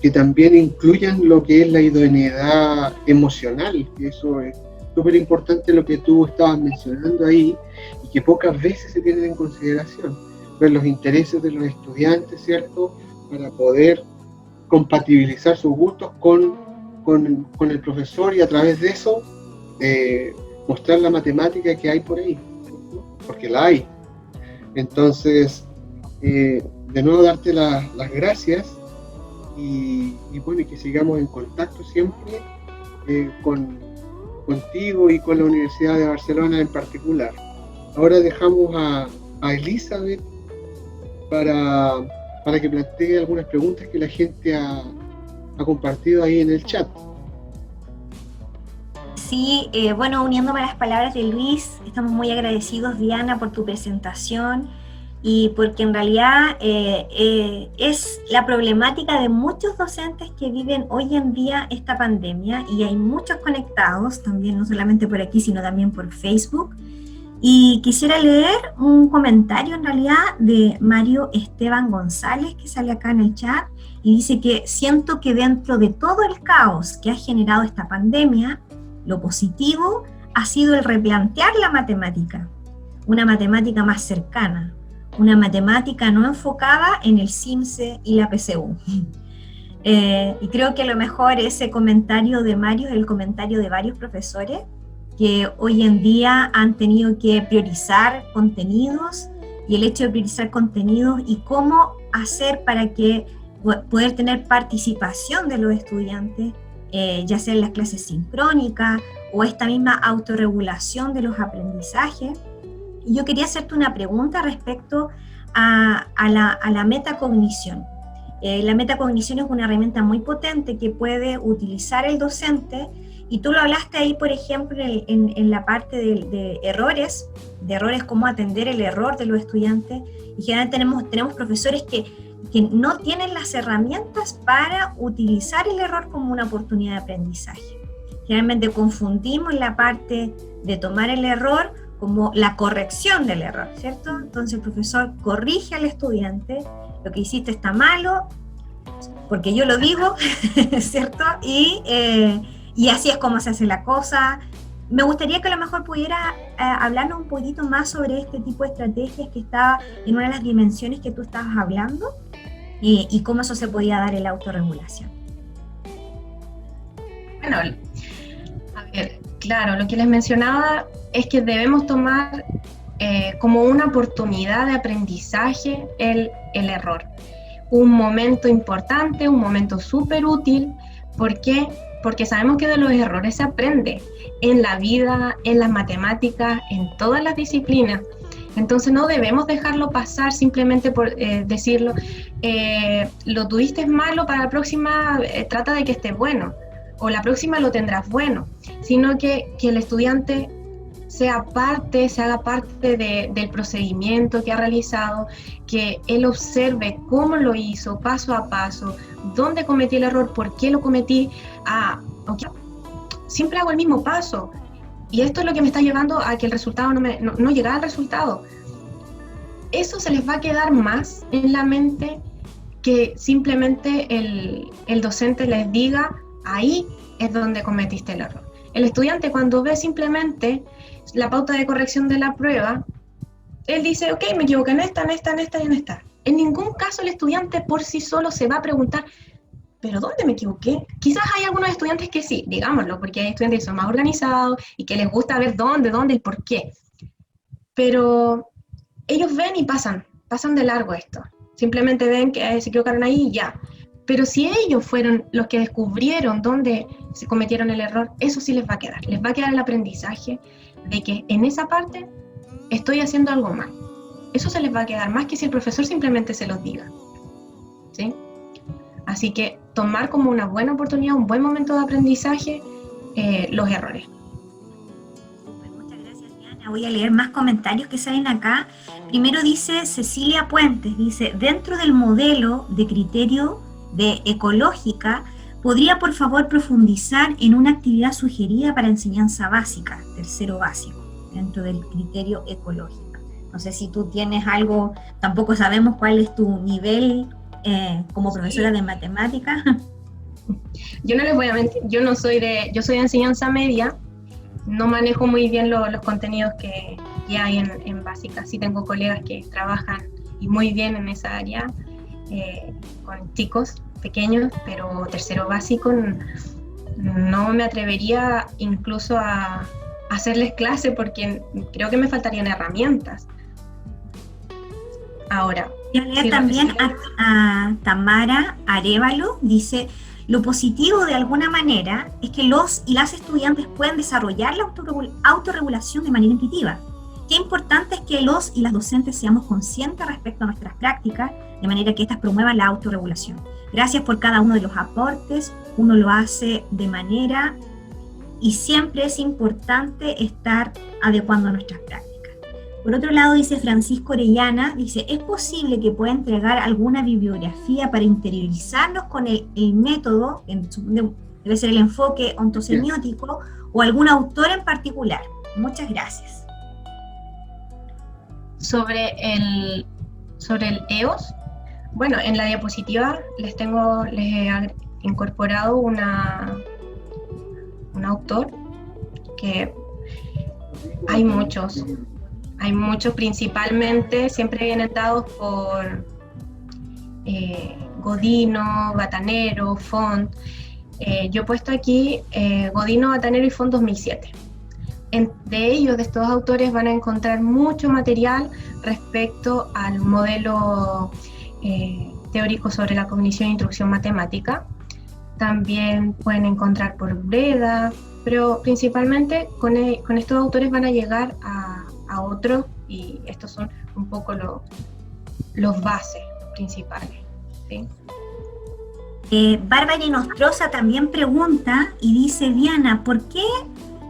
Speaker 1: que también incluyan lo que es la idoneidad emocional, que eso es súper importante lo que tú estabas mencionando ahí y que pocas veces se tienen en consideración, ver los intereses de los estudiantes, ¿cierto? Para poder compatibilizar sus gustos con el profesor y a través de eso mostrar la matemática que hay por ahí, ¿cierto? Porque la hay. Entonces, de nuevo darte las gracias y bueno, y que sigamos en contacto siempre contigo y con la Universidad de Barcelona en particular. Ahora dejamos a Elizabeth para que plantee algunas preguntas que la gente ha compartido ahí en el chat.
Speaker 4: Sí, bueno, uniéndome a las palabras de Luis, estamos muy agradecidos, Diana, por tu presentación y porque en realidad es la problemática de muchos docentes que viven hoy en día esta pandemia y hay muchos conectados, también no solamente por aquí, sino también por Facebook. Y quisiera leer un comentario en realidad de Mario Esteban González, que sale acá en el chat, y dice que siento que dentro de todo el caos que ha generado esta pandemia, lo positivo ha sido el replantear la matemática, una matemática más cercana, una matemática no enfocada en el CIMSE y la PSU. Y creo que a lo mejor ese comentario de Mario es el comentario de varios profesores que hoy en día han tenido que priorizar contenidos y el hecho de priorizar contenidos y cómo hacer para que poder tener participación de los estudiantes, ya sea en las clases sincrónicas o esta misma autorregulación de los aprendizajes. Y yo quería hacerte una pregunta respecto a la metacognición. La metacognición es una herramienta muy potente que puede utilizar el docente. Y tú lo hablaste ahí, por ejemplo, en la parte de errores cómo atender el error de los estudiantes. Y generalmente tenemos profesores que no tienen las herramientas para utilizar el error como una oportunidad de aprendizaje. Generalmente confundimos la parte de tomar el error como la corrección del error, ¿cierto? Entonces el profesor corrige al estudiante, lo que hiciste está malo, porque yo lo digo, ¿cierto? Y así es como se hace la cosa. Me gustaría que a lo mejor pudiera hablarnos un poquito más sobre este tipo de estrategias que estaba en una de las dimensiones que tú estabas hablando y cómo eso se podía dar en la autorregulación.
Speaker 3: Bueno, a ver, claro, lo que les mencionaba es que debemos tomar como una oportunidad de aprendizaje el error. Un momento importante, un momento súper útil. ¿Por qué? Porque sabemos que de los errores se aprende en la vida, en las matemáticas, en todas las disciplinas. Entonces no debemos dejarlo pasar simplemente por decirlo, lo tuviste malo, para la próxima trata de que esté bueno, o la próxima lo tendrás bueno, sino que el estudiante se haga parte del procedimiento que ha realizado, que él observe cómo lo hizo, paso a paso, dónde cometí el error, por qué lo cometí, okay, siempre hago el mismo paso, y esto es lo que me está llevando a que el resultado no llegue al resultado. Eso se les va a quedar más en la mente que simplemente el docente les diga, ahí es donde cometiste el error. El estudiante, cuando ve simplemente la pauta de corrección de la prueba, él dice, ok, me equivoqué en esta y en esta. En ningún caso el estudiante por sí solo se va a preguntar, ¿pero dónde me equivoqué? Quizás hay algunos estudiantes que sí, digámoslo, porque hay estudiantes que son más organizados y que les gusta ver dónde, el por qué. Pero ellos ven y pasan de largo esto. Simplemente ven que se equivocaron ahí y ya. Pero si ellos fueron los que descubrieron dónde se cometieron el error, eso sí les va a quedar. Les va a quedar el aprendizaje de que en esa parte estoy haciendo algo mal. Eso se les va a quedar más que si el profesor simplemente se los diga, ¿sí? Así que tomar como una buena oportunidad, un buen momento de aprendizaje, los errores.
Speaker 4: Muchas gracias, Diana. Voy a leer más comentarios que salen acá. Primero dice Cecilia Puentes, dice, dentro del modelo de criterio de ecológica, ¿podría por favor profundizar en una actividad sugerida para enseñanza básica, tercero básico, dentro del criterio ecológico? No sé si tú tienes algo, tampoco sabemos cuál es tu nivel como profesora de matemáticas.
Speaker 3: Yo no les voy a mentir, yo soy de enseñanza media, no manejo muy bien los contenidos que hay en básica. Sí tengo colegas que trabajan y muy bien en esa área, con chicos pequeños, pero tercero básico no me atrevería incluso a hacerles clase porque creo que me faltarían herramientas. Ahora,
Speaker 4: Yo leo también a Tamara Arévalo, dice, lo positivo de alguna manera es que los y las estudiantes pueden desarrollar la autorregulación de manera intuitiva. Qué importante es que los y las docentes seamos conscientes respecto a nuestras prácticas, de manera que éstas promuevan la autorregulación. Gracias por cada uno de los aportes, uno lo hace de manera y siempre es importante estar adecuando nuestras prácticas. Por otro lado, dice Francisco Orellana, dice, ¿es posible que pueda entregar alguna bibliografía para interiorizarnos con el método, debe ser el enfoque ontosemiótico, o algún autor en particular? Muchas gracias.
Speaker 3: Sobre el EOS, bueno, en la diapositiva les he incorporado un autor que hay muchos, principalmente siempre vienen dados por Godino, Batanero, Font. Yo he puesto aquí Godino, Batanero y Font 2007. De estos autores van a encontrar mucho material respecto al modelo teórico sobre la cognición e instrucción matemática. También pueden encontrar por Breda, pero principalmente con estos autores van a llegar a otros, y estos son un poco los bases principales, ¿sí?
Speaker 4: Bárbara Nostroza también pregunta y dice, Diana, ¿por qué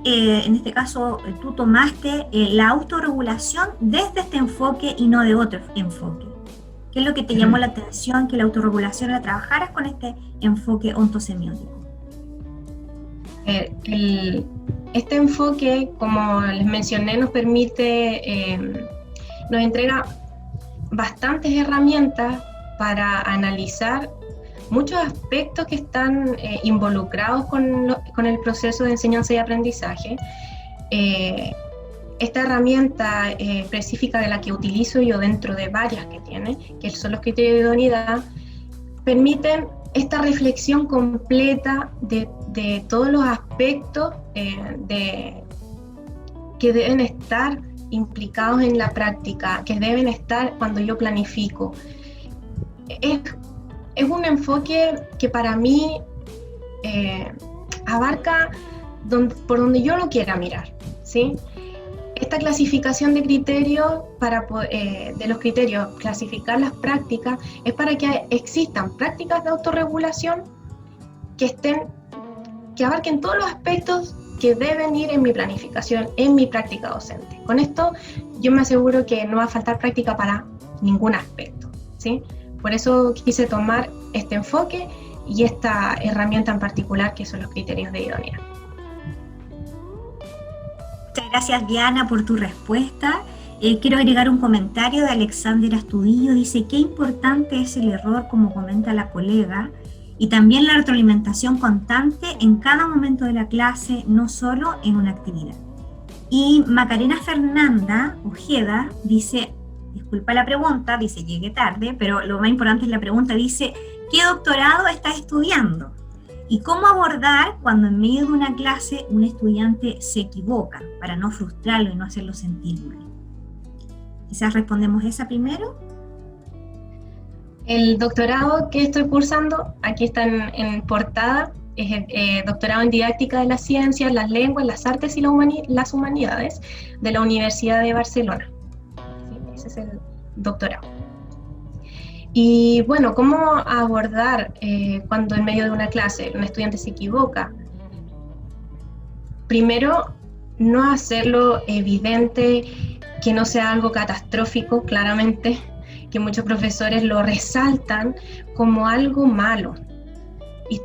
Speaker 4: en este caso tú tomaste la autorregulación desde este enfoque y no de otro enfoque? ¿Qué es lo que te llamó la atención que la autorregulación la trabajaras con este enfoque ontosemiótico?
Speaker 3: Este enfoque, como les mencioné, nos permite, nos entrega bastantes herramientas para analizar muchos aspectos que están involucrados con el proceso de enseñanza y aprendizaje. Esta herramienta específica de la que utilizo yo dentro de varias que tiene, que son los criterios de idoneidad, permiten esta reflexión completa de todos los aspectos que deben estar implicados en la práctica, que deben estar cuando yo planifico. Es un enfoque que para mí abarca por donde yo lo quiera mirar, ¿sí? Esta clasificación de criterios, de los criterios, clasificar las prácticas, es para que existan prácticas de autorregulación que abarquen todos los aspectos que deben ir en mi planificación, en mi práctica docente. Con esto yo me aseguro que no va a faltar práctica para ningún aspecto, ¿sí? Por eso quise tomar este enfoque y esta herramienta en particular, que son los criterios de idoneidad.
Speaker 4: Muchas gracias, Diana, por tu respuesta. Quiero agregar un comentario de Alexander Astudillo. Dice, qué importante es el error, como comenta la colega, y también la retroalimentación constante en cada momento de la clase, no solo en una actividad. Y Macarena Fernanda Ojeda dice, disculpa la pregunta, dice, llegué tarde, pero lo más importante es la pregunta, dice, ¿qué doctorado estás estudiando? ¿Y cómo abordar cuando en medio de una clase un estudiante se equivoca para no frustrarlo y no hacerlo sentir mal? Quizás respondemos esa primero.
Speaker 3: El doctorado que estoy cursando, aquí está en portada, es doctorado en didáctica de las ciencias, las lenguas, las artes y las humanidades de la Universidad de Barcelona. ¿Sí? Ese es el doctorado. Y bueno, ¿cómo abordar cuando en medio de una clase un estudiante se equivoca? Primero, no hacerlo evidente, que no sea algo catastrófico, claramente, que muchos profesores lo resaltan como algo malo. Y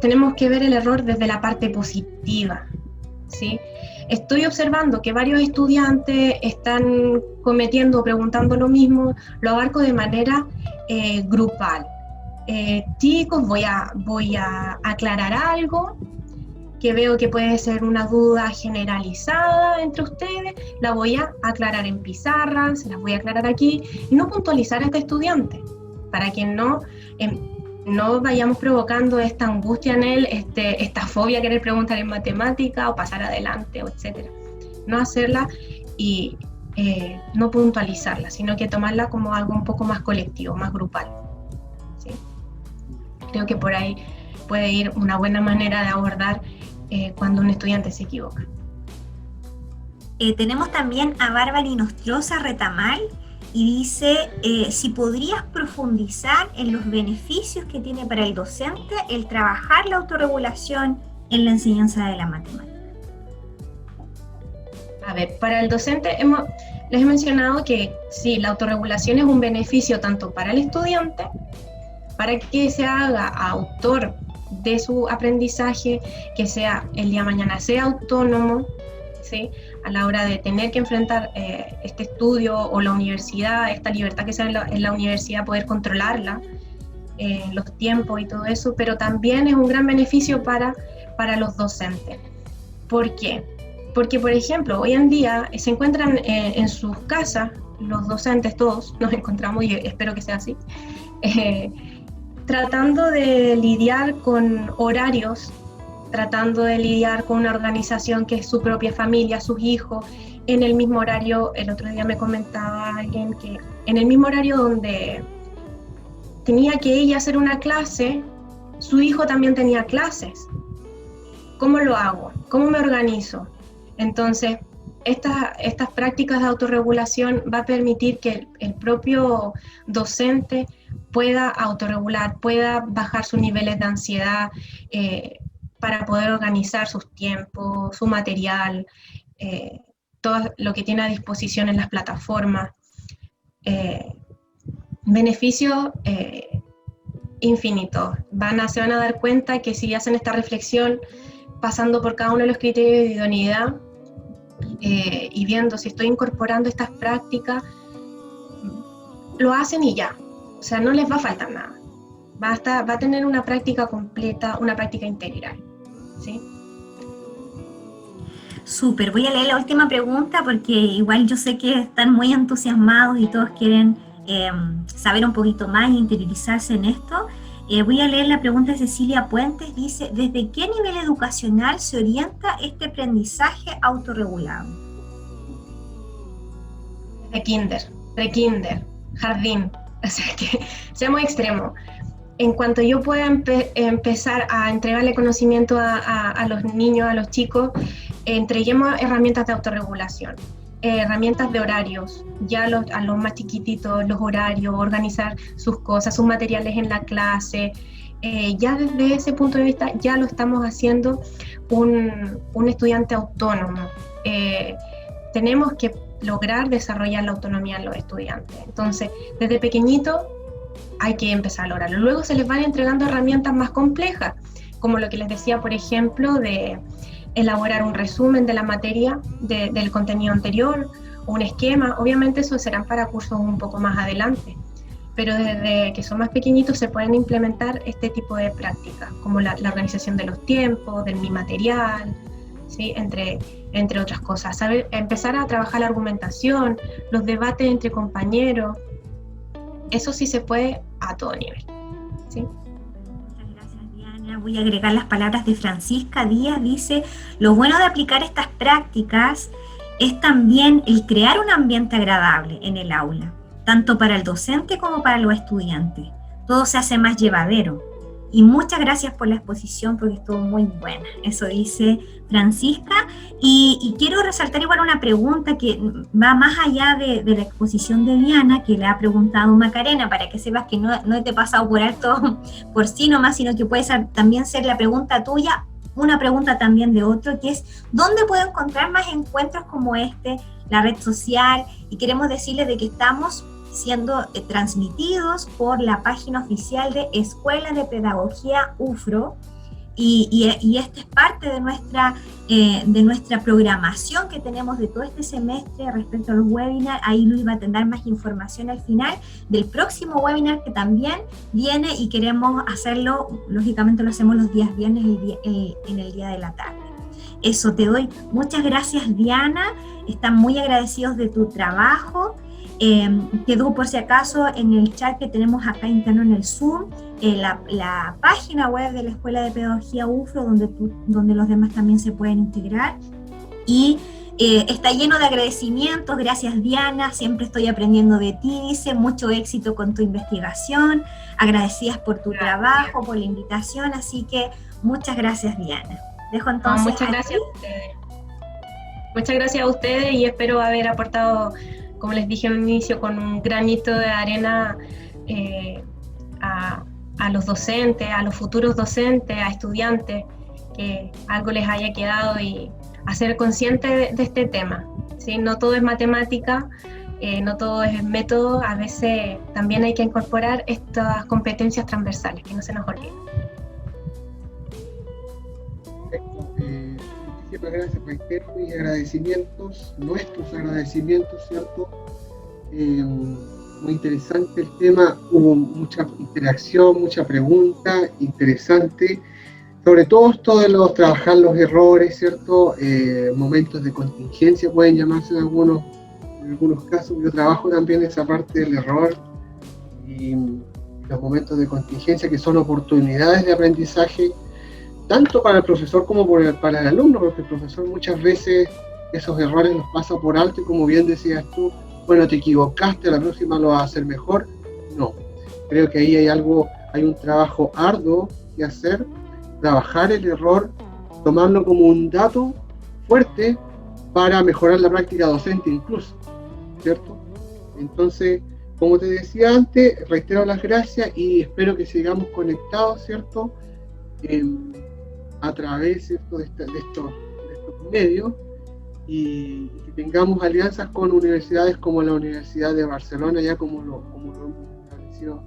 Speaker 3: tenemos que ver el error desde la parte positiva, ¿sí? Estoy observando que varios estudiantes están cometiendo o preguntando lo mismo, lo abarco de manera grupal. Chicos, voy a aclarar algo que veo que puede ser una duda generalizada entre ustedes, la voy a aclarar en pizarra, se las voy a aclarar aquí, y no puntualizar a este estudiante, para que no vayamos provocando esta angustia en él, esta fobia a querer preguntar en matemática o pasar adelante, o etcétera. No hacerla y no puntualizarla, sino que tomarla como algo un poco más colectivo, más grupal. ¿Sí? Creo que por ahí puede ir una buena manera de abordar cuando un estudiante se equivoca.
Speaker 4: Tenemos también a Bárbara Inostroza Retamal y dice si podrías profundizar en los beneficios que tiene para el docente el trabajar la autorregulación en la enseñanza de la matemática.
Speaker 3: A ver, para el docente les he mencionado que sí, la autorregulación es un beneficio tanto para el estudiante, para que se haga autor de su aprendizaje, que sea el día de mañana sea autónomo, ¿sí? A la hora de tener que enfrentar este estudio o la universidad, esta libertad que sea en la universidad, poder controlarla, los tiempos y todo eso, pero también es un gran beneficio para los docentes. ¿Por qué? Porque, por ejemplo, hoy en día se encuentran en sus casas, los docentes todos, nos encontramos y espero que sea así, tratando de lidiar con horarios, tratando de lidiar con una organización que es su propia familia, sus hijos, en el mismo horario. El otro día me comentaba alguien que en el mismo horario donde tenía que ella hacer una clase, su hijo también tenía clases. ¿Cómo lo hago? ¿Cómo me organizo? Entonces, estas prácticas de autorregulación va a permitir que el propio docente pueda autorregular, pueda bajar sus niveles de ansiedad para poder organizar sus tiempos, su material, todo lo que tiene a disposición en las plataformas. Beneficios infinitos. Se van a dar cuenta que si hacen esta reflexión, pasando por cada uno de los criterios de idoneidad y viendo si estoy incorporando estas prácticas, lo hacen y ya. O sea, no les va a faltar nada. Va a tener una práctica completa, una práctica integral. ¿Sí?
Speaker 4: Súper, voy a leer la última pregunta porque igual yo sé que están muy entusiasmados y todos quieren saber un poquito más e interiorizarse en esto. Voy a leer la pregunta de Cecilia Puentes, dice, ¿desde qué nivel educacional se orienta este aprendizaje autorregulado?
Speaker 3: De kinder, pre-kinder, jardín, o sea que sea muy extremo. En cuanto yo pueda empezar a entregarle conocimiento a los niños, a los chicos, entreguemos herramientas de autorregulación, herramientas de horarios, ya a los más chiquititos, los horarios, organizar sus cosas, sus materiales en la clase. Ya desde ese punto de vista ya lo estamos haciendo un estudiante autónomo. Tenemos que lograr desarrollar la autonomía en los estudiantes. Entonces, desde pequeñito hay que empezar a lograrlo. Luego se les van entregando herramientas más complejas, como lo que les decía, por ejemplo, de elaborar un resumen de la materia, del contenido anterior, un esquema. Obviamente eso serán para cursos un poco más adelante, pero desde que son más pequeñitos se pueden implementar este tipo de prácticas, como la organización de los tiempos, del mi material, ¿sí? Entre otras cosas. Empezar a trabajar la argumentación, los debates entre compañeros. Eso sí se puede a todo nivel, ¿sí?
Speaker 4: Muchas gracias, Diana. Voy a agregar las palabras de Francisca Díaz. Dice, lo bueno de aplicar estas prácticas es también el crear un ambiente agradable en el aula, tanto para el docente como para los estudiantes. todo se hace más llevadero. Y muchas gracias por la exposición porque estuvo muy buena. Eso dice Francisca. Y quiero resaltar igual una pregunta que va más allá de la exposición de Diana, que le ha preguntado Macarena, para que sepas que no te he pasado por alto por sí nomás, sino que puede también ser la pregunta tuya, una pregunta también de otro, que es ¿dónde puedo encontrar más encuentros como este, la red social? Y queremos decirles de que estamos siendo transmitidos por la página oficial de Escuela de Pedagogía UFRO, y esta es parte de nuestra programación que tenemos de todo este semestre respecto a los webinars. Ahí Luis va a tener más información al final del próximo webinar que también viene, y queremos hacerlo, lógicamente lo hacemos los días viernes en el día de la tarde. Eso, te doy muchas gracias, Diana, están muy agradecidos de tu trabajo. Quedó por si acaso en el chat que tenemos acá interno en el Zoom, la página web de la Escuela de Pedagogía UFRO, donde los demás también se pueden integrar, y está lleno de agradecimientos. Gracias, Diana, siempre estoy aprendiendo de ti, dice, mucho éxito con tu investigación, agradecidas por tu trabajo, por la invitación, así que muchas gracias, Diana. Dejo entonces
Speaker 3: muchas gracias a ustedes. Muchas gracias a ustedes, y espero haber aportado, como les dije al inicio, con un granito de arena a los docentes, a los futuros docentes, a estudiantes, que algo les haya quedado, y a ser conscientes de este tema, ¿sí? No todo es matemática, no todo es método, a veces también hay que incorporar estas competencias transversales, que no se nos olviden.
Speaker 1: Muchísimas gracias, reitero mis agradecimientos, nuestros agradecimientos, ¿cierto? Muy interesante el tema, hubo mucha interacción, mucha pregunta interesante, sobre todo esto de trabajar los errores, ¿cierto? Momentos de contingencia pueden llamarse en algunos casos. Yo trabajo también esa parte del error y los momentos de contingencia, que son oportunidades de aprendizaje tanto para el profesor como para el alumno, porque el profesor muchas veces esos errores los pasa por alto, y como bien decías tú, bueno, te equivocaste, la próxima lo vas a hacer mejor. No, creo que ahí hay un trabajo arduo que hacer, trabajar el error, tomarlo como un dato fuerte para mejorar la práctica docente incluso, ¿cierto? Entonces, como te decía antes, reitero las gracias y espero que sigamos conectados, ¿cierto? A través, ¿cierto? de estos medios, y que tengamos alianzas con universidades como la Universidad de Barcelona, ya como lo hemos establecido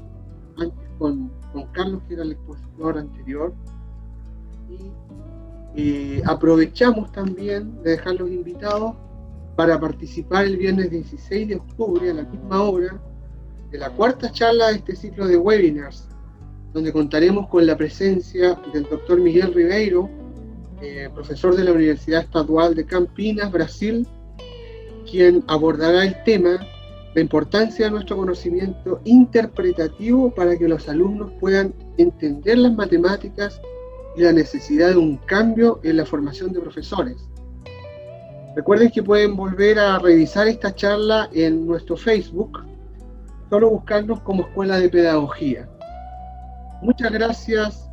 Speaker 1: antes con Carlos, que era el expositor anterior, y aprovechamos también de dejarlos invitados para participar el viernes 16 de octubre a la misma hora de la cuarta charla de este ciclo de webinars, donde contaremos con la presencia del doctor Miguel Ribeiro, profesor de la Universidad Estadual de Campinas, Brasil, quien abordará el tema, la importancia de nuestro conocimiento interpretativo para que los alumnos puedan entender las matemáticas y la necesidad de un cambio en la formación de profesores. Recuerden que pueden volver a revisar esta charla en nuestro Facebook, solo buscarnos como Escuela de Pedagogía. Muchas gracias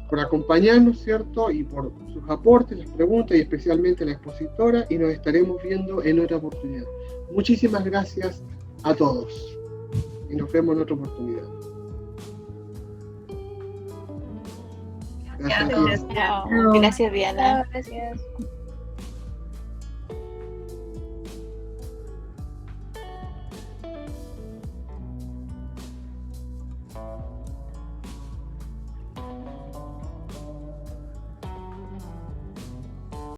Speaker 1: por acompañarnos, ¿cierto? Y por sus aportes, las preguntas, y especialmente a la expositora, y nos estaremos viendo en otra oportunidad. Muchísimas gracias a todos, y nos vemos en otra oportunidad. Gracias.
Speaker 5: Gracias, Diana.
Speaker 2: Gracias.